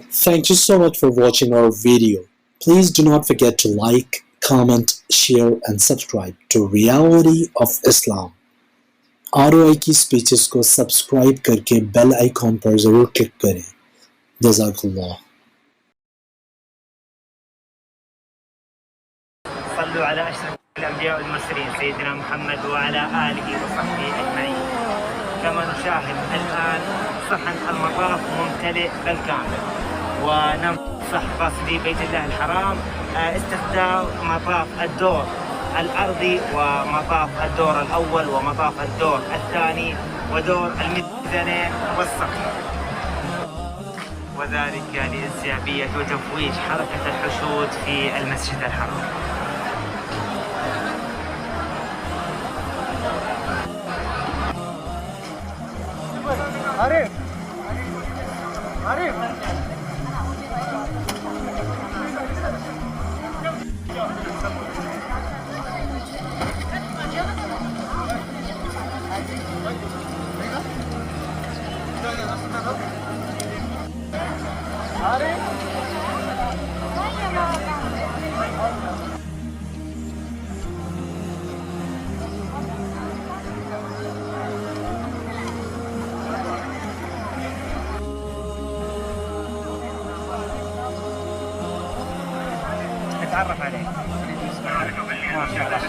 Thank you so much for watching our video. Please do not forget to like, comment, share and subscribe to Reality of Islam. ROI की speeches को subscribe करके bell icon पर जरूर click करें। जज़ाकल्लाह। صلوا على أشرف الأنبياء والمرسلين سيدنا محمد وعلى آله وصحبه أجمعين. كما نشاهد الآن صحن المطاف ممتلئ بالكامل، وننصح قاصدي بيت الله الحرام استخدام مطاف الدور الأرضي ومطاف الدور الأول ومطاف الدور الثاني ودور الميزانين والصحن، وذلك لانسيابية وتفويج حركة الحشود في المسجد الحرام. عارف نتعرف عليه. ما شاء الله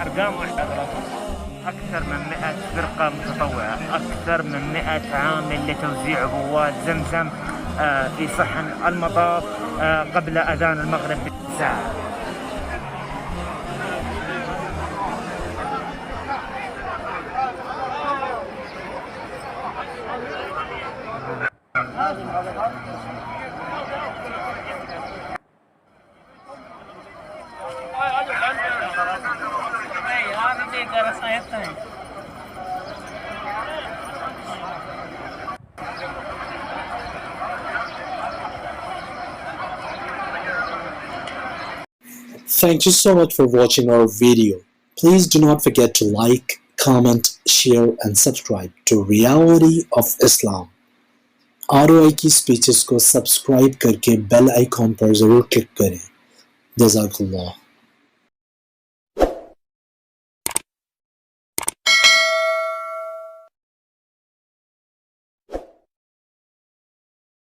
أرقام أكثر من 100 فرقة متطوعة، أكثر من 100 عامل لتوزيع عبوات زمزم في صحن المطاف قبل أذان المغرب بساعة. Thank you so much for watching our video. Please do not forget to like, comment, share and subscribe to Reality of Islam. ROI की speeches को subscribe करके बेल आइकॉन पर जरूर क्लिक करें। जज़ाकल्लाह।